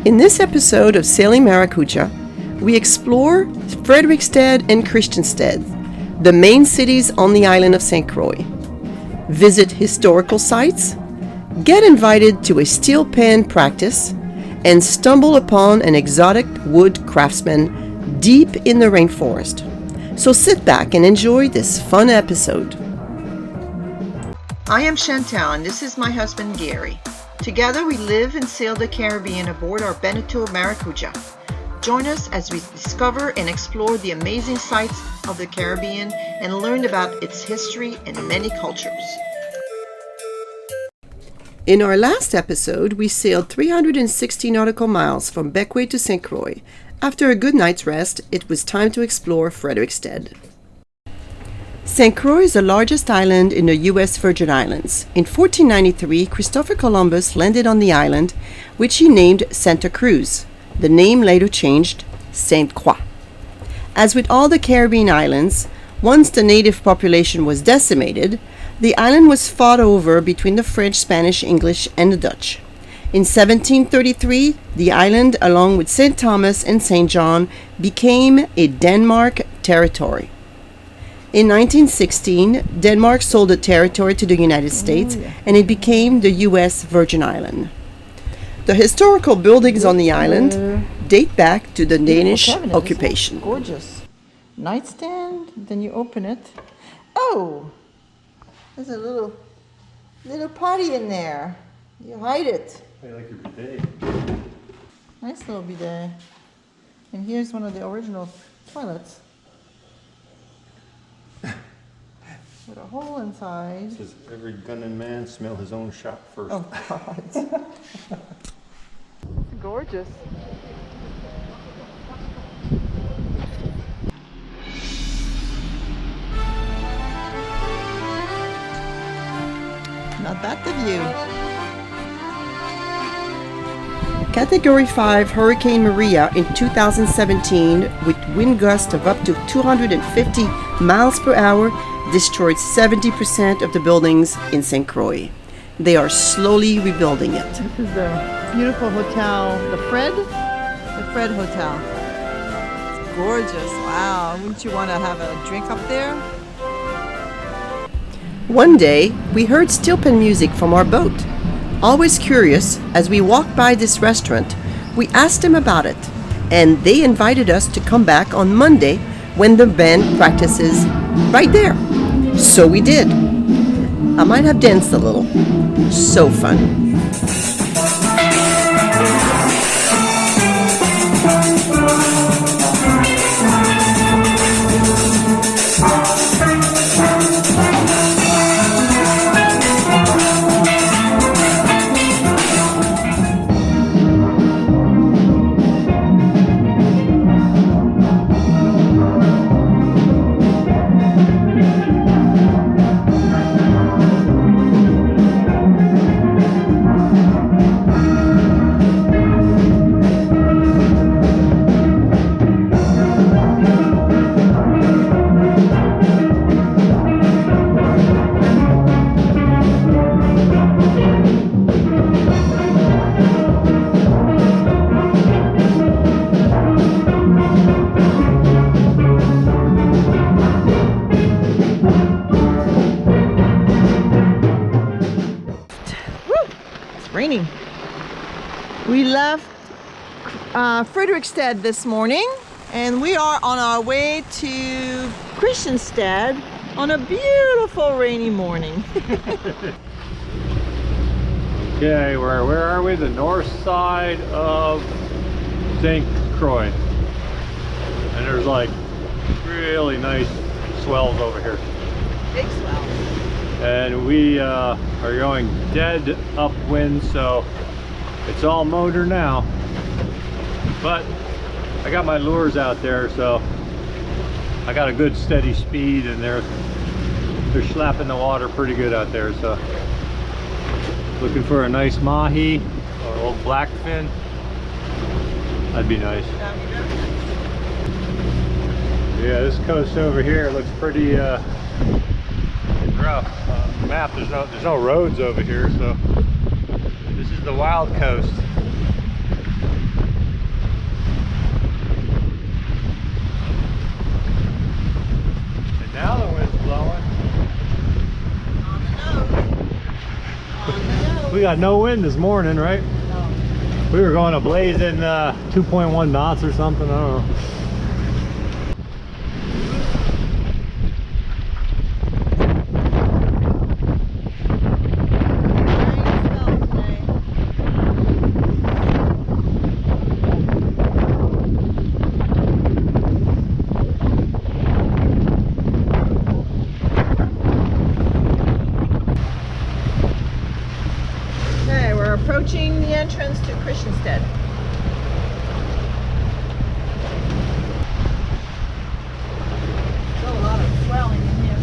In this episode of Sailing Maracudja, we explore Frederiksted and Christiansted, the main cities on the island of St. Croix. Visit historical sites, get invited to a steel pen practice, and stumble upon an exotic wood craftsman deep in the rainforest. So sit back and enjoy this fun episode. I am Chantal and this is my husband Gary. Together we live and sail the Caribbean aboard our Beneteau Maracudja. Join us as we discover and explore the amazing sights of the Caribbean and learn about its history and many cultures. In our last episode, we sailed 360 nautical miles from Bequia to St. Croix. After a good night's rest, it was time to explore Frederiksted. St. Croix is the largest island in the U.S. Virgin Islands. In 1493, Christopher Columbus landed on the island, which he named Santa Cruz. The name later changed Sainte Croix. As with all the Caribbean islands, once the native population was decimated, the island was fought over between the French, Spanish, English, and the Dutch. In 1733, the island, along with St. Thomas and St. John, became a Denmark territory. In 1916, Denmark sold the territory to the United States, and it became the U.S. Virgin Island. The historical buildings on the island date back to the Danish occupation. Gorgeous. Nightstand, then you open it. Oh, there's a little potty in there. You hide it. I like your bidet. Nice little bidet. And here's one of the original toilets. With a hole inside. It says every gunning man smell his own shop first. Oh God. Gorgeous. Not bad, the view. Category 5 Hurricane Maria in 2017, with wind gusts of up to 250 miles per hour, destroyed 70% of the buildings in St. Croix. They are slowly rebuilding it. This is the beautiful hotel, the Fred Hotel. It's gorgeous. Wow, wouldn't you want to have a drink up there? One day, we heard steel pen music from our boat. Always curious, as we walked by this restaurant, we asked them about it, and they invited us to come back on Monday when the band practices right there. So we did. I might have danced a little. So fun. Raining. We left Frederiksted this morning and we are on our way to Christiansted on a beautiful rainy morning. Okay, where are we? The north side of St. Croix. And there's like really nice swells over here. Big swell. And we are going dead upwind, so it's all motor now. But I got my lures out there, so I got a good steady speed, and they're slapping the water pretty good out there. So looking for a nice mahi or old blackfin. That'd be nice. Yeah, this coast over here looks pretty rough. Map, there's no roads over here, so this is the wild coast. got no wind this morning, right? No. We were going a blazing 2.1 knots or something, I don't know. Approaching the entrance to Christiansted. Still a lot of swelling in here.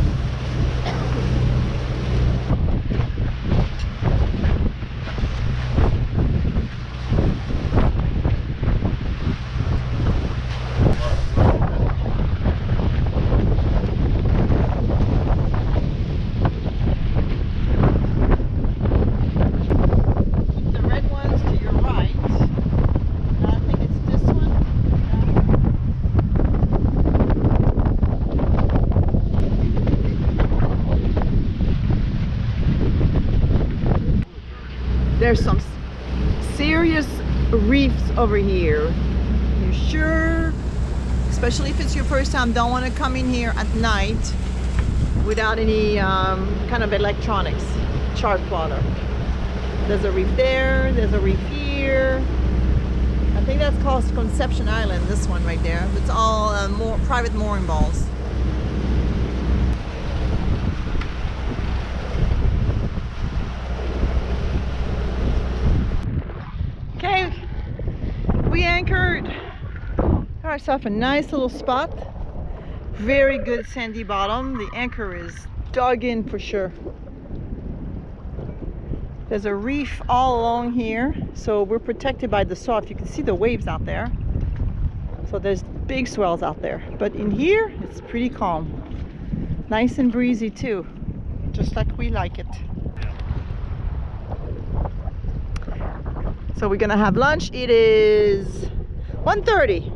There's some serious reefs over here. You sure, especially if it's your first time, don't want to come in here at night without any kind of electronics, chart plotter. There's a reef there, there's a reef here. I think that's called Conception Island, this one right there. It's all more private mooring balls. Okay, we anchored. Got ourselves a nice little spot. Very good sandy bottom. The anchor is dug in for sure. There's a reef all along here, so we're protected by the surf. You can see the waves out there. So there's big swells out there. But in here, it's pretty calm. Nice and breezy too, just like we like it. So we're gonna have lunch. It is 1:30.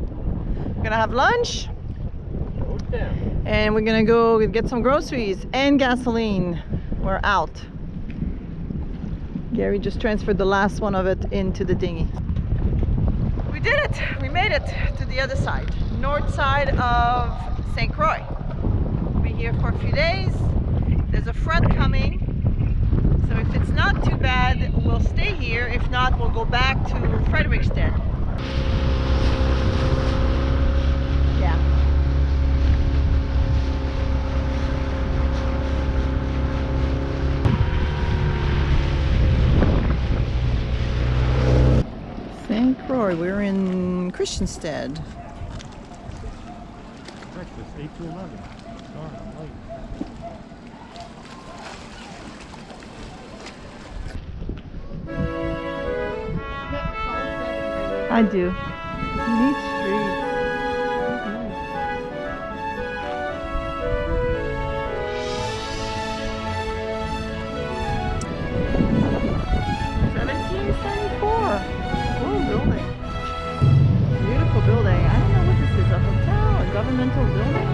We're gonna have lunch. And we're gonna go get some groceries and gasoline. We're out. Gary just transferred the last one of it into the dinghy. We did it! We made it to the other side. North side of St. Croix. We'll be here for a few days. There's a front coming. So if it's not too bad, we'll stay here. If not, we'll go back to Frederiksted. Yeah. St. Croix, we're in Christiansted. Breakfast 8 to 11. Darn, I'm late. I do. Neat streets. Building. Beautiful building. I don't know what this is, a hotel, a governmental building?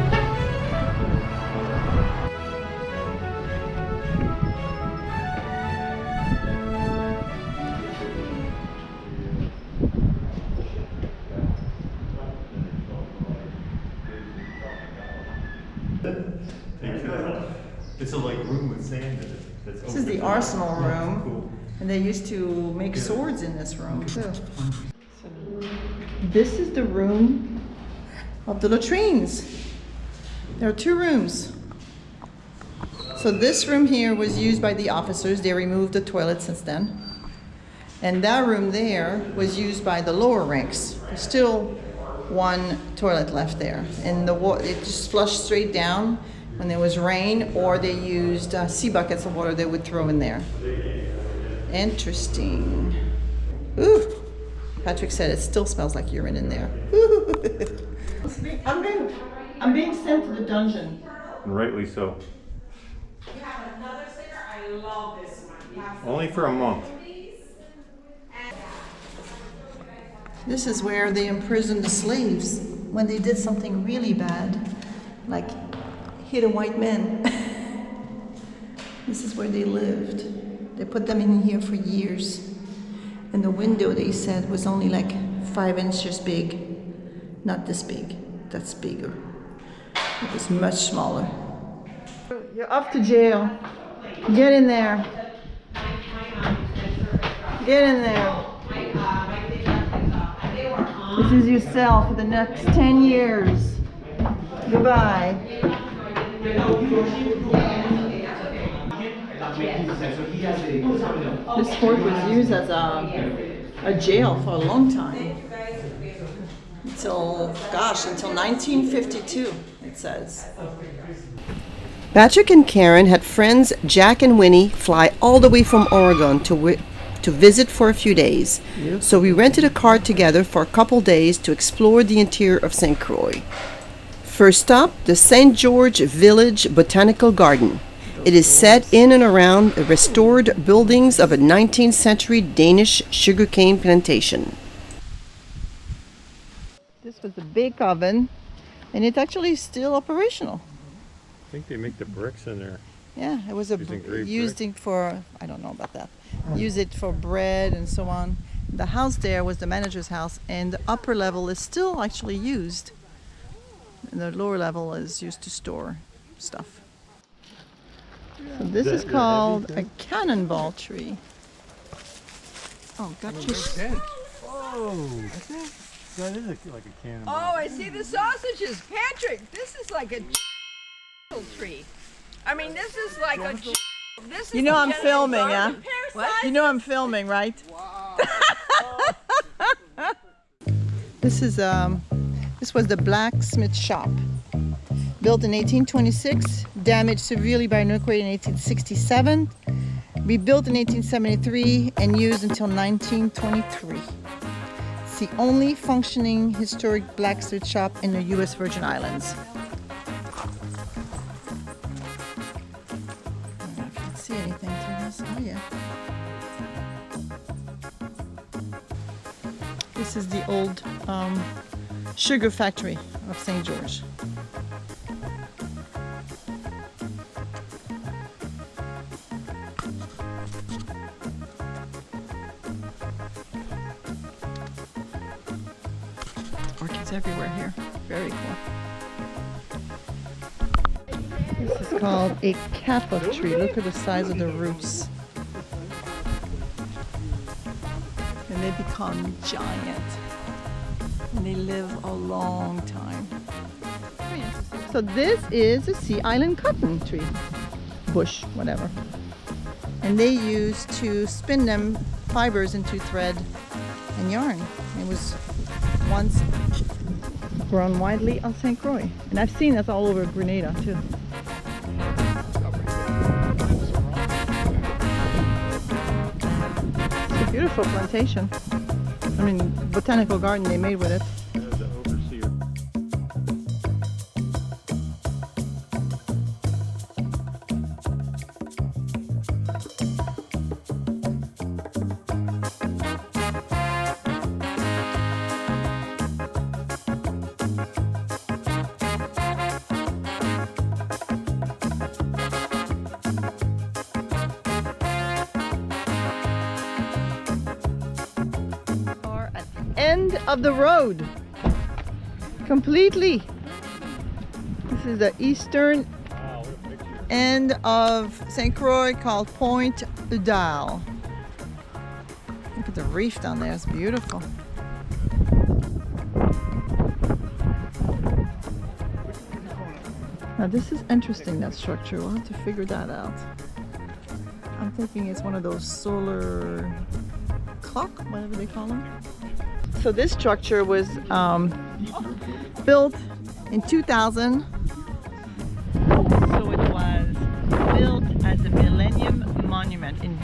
It's a like room with sand in it. This is the arsenal room, and they used to make swords in this room too. So, this is the room of the latrines. There are two rooms. So this room here was used by the officers. They removed the toilet since then. And that room there was used by the lower ranks. There's still one toilet left there. And the water, it just flushed straight down when there was rain, or they used sea buckets of water they would throw in there. Interesting. Ooh, Patrick said it still smells like urine in there. I'm being sent to the dungeon. And rightly so. You have another sticker. I love this one. Only for a month. This is where they imprisoned the slaves when they did something really bad, like hit a white man. This is where they lived. They put them in here for years. And the window, they said, was only like 5 inches big. Not this big, that's bigger. It was much smaller. You're off to jail. Get in there. Get in there. This is your cell for the next 10 years. Goodbye. This fort was used as a jail for a long time. Until 1952, it says. Patrick and Karen had friends Jack and Winnie fly all the way from Oregon to visit for a few days. Yep. So we rented a car together for a couple days to explore the interior of St. Croix. First stop, the St. George Village Botanical Garden. It is set in and around the restored buildings of a 19th century Danish sugarcane plantation. This was the bake oven, and it's actually still operational. I think they make the bricks in there. Yeah, it was used for, I don't know about that. Use it for bread and so on. The house there was the manager's house, and the upper level is still actually used. And the lower level is used to store stuff. So this is called a cannonball tree. Oh, gotcha. Whoa! That is like a cannonball. Oh, I see the sausages. Patrick, this is like a tree. I mean, this is like a... This is You know I'm filming, yeah? What? You know I'm filming, right? Wow. This was the blacksmith shop. Built in 1826, damaged severely by an earthquake in 1867, rebuilt in 1873, and used until 1923. It's the only functioning historic blacksmith shop in the U.S. Virgin Islands. I don't know if you can see anything through this. Oh, yeah. This is the old sugar factory of St. George. Orchids everywhere here. Very cool. This is called a kappa tree. Look at the size of the roots. And they become giant. And they live a long time. So this is a sea island cotton tree. Bush, whatever. And they used to spin them fibers into thread and yarn. It was once grown widely on St. Croix. And I've seen this all over Grenada too. It's a beautiful plantation. I mean, botanical garden they made with it. The overseer. End of the road completely. This is the eastern end of St. Croix called Point Udall. Look at the reef down there, it's beautiful. Now this is interesting, that structure. We'll have to figure that out. I'm thinking it's one of those solar clock, whatever they call them. So this structure was built in 2000. So it was built as a Millennium Monument in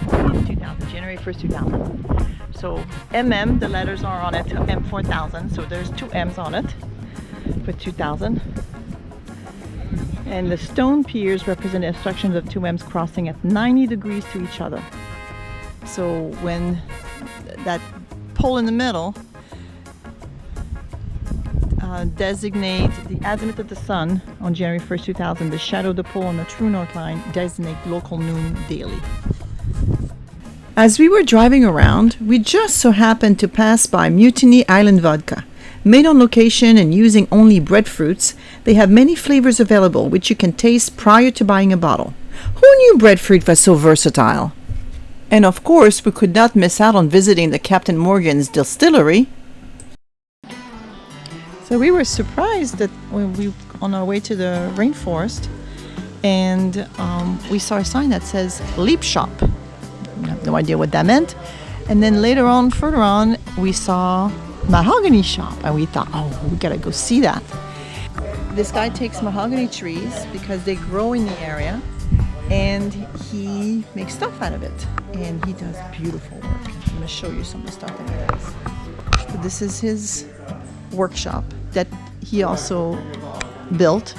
2000, January 1st, 2000. So MM, the letters are on it, M4000. So there's two M's on it for 2000. And the stone piers represent the sections of two M's crossing at 90 degrees to each other. So when that pole in the middle designate the azimuth of the sun on January 1st, 2000. The shadow of the pole on the true north line designate local noon daily. As we were driving around, we just so happened to pass by Mutiny Island Vodka. Made on location and using only breadfruits, they have many flavors available which you can taste prior to buying a bottle. Who knew breadfruit was so versatile? And of course, we could not miss out on visiting the Captain Morgan's distillery. So we were surprised that when we on our way to the Rainforest, and we saw a sign that says Leap Shop. I have no idea what that meant. And then later on, further on, we saw Mahogany Shop, and we thought, oh, we gotta go see that. This guy takes mahogany trees because they grow in the area, and he makes stuff out of it. And he does beautiful work. I'm gonna show you some of the stuff that he does. So this is his workshop that he also built,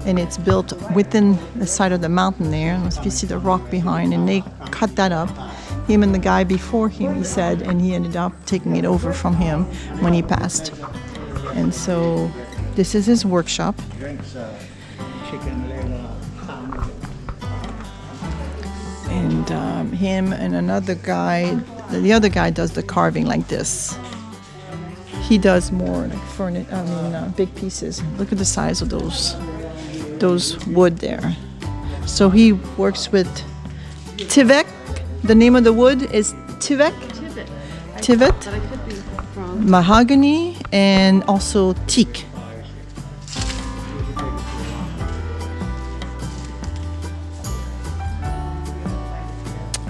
and it's built within the side of the mountain there. And if you see the rock behind, and they cut that up. Him and the guy before him, he said, and he ended up taking it over from him when he passed. And so this is his workshop. And him and another guy, the other guy does the carving like this. He does more like big pieces. Look at the size of those wood there. So he works with Tivek. The name of the wood is Tivek. Tivet. But I could be wrong. Mahogany and also teak.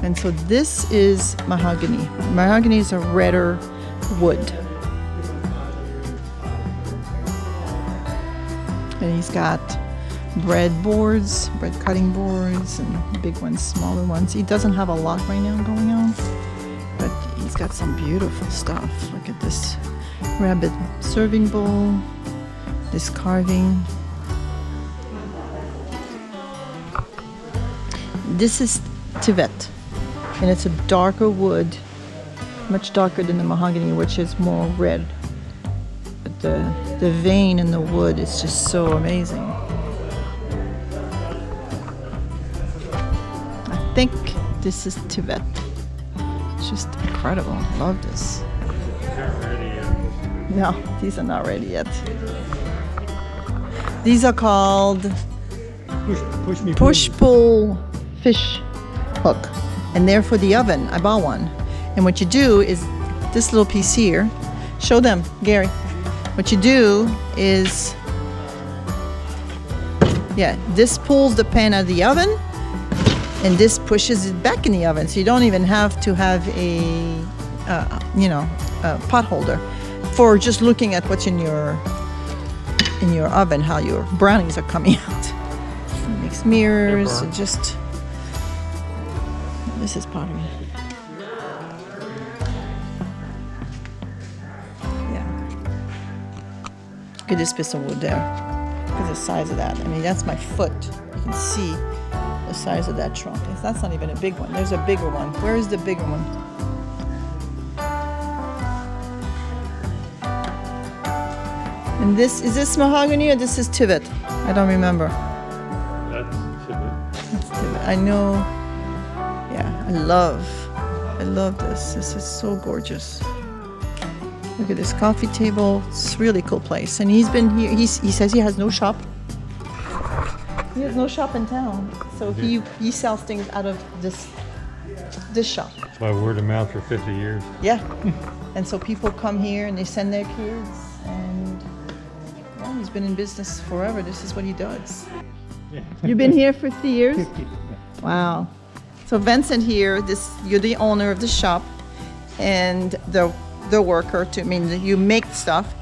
And so this is mahogany. Mahogany is a redder wood. And he's got bread boards, bread cutting boards, and big ones, smaller ones. He doesn't have a lot right now going on, but he's got some beautiful stuff. Look at this rabbit serving bowl, this carving. This is Tivet, and it's a darker wood, much darker than the mahogany, which is more red. But the vein in the wood is just so amazing. I think this is Tibet. It's just incredible. I love this. Not ready yet. No, these are not ready yet. These are called push-pull fish hook, and they're for the oven. I bought one. And what you do is this little piece here. Show them, Gary. What you do is, this pulls the pan out of the oven, and this pushes it back in the oven. So you don't even have to have a pot holder for just looking at what's in your oven, how your brownies are coming out. It makes mirrors, and just, this is pottery. Look at this piece of wood there. Look at the size of that. I mean, that's my foot. You can see the size of that trunk. That's not even a big one. There's a bigger one. Where is the bigger one? And this, is this mahogany or this is Tivet? I don't remember. That's Tivet. That's Tivet. I know. Yeah, I love this. This is so gorgeous. Look at this coffee table. It's a really cool place. And he's been here. He says he has no shop. He has no shop in town. So he sells things out of this shop. It's by word of mouth for 50 years. Yeah. And so people come here and they send their kids. And he's been in business forever. This is what he does. Yeah. You've been here for 50 years? Wow. So Vincent here, you're the owner of the shop and the worker you make stuff,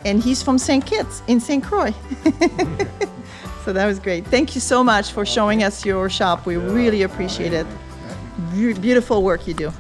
and he's from St. Kitts in St. Croix. So that was great. Thank you so much for showing us your shop. We really appreciate it. Beautiful work you do.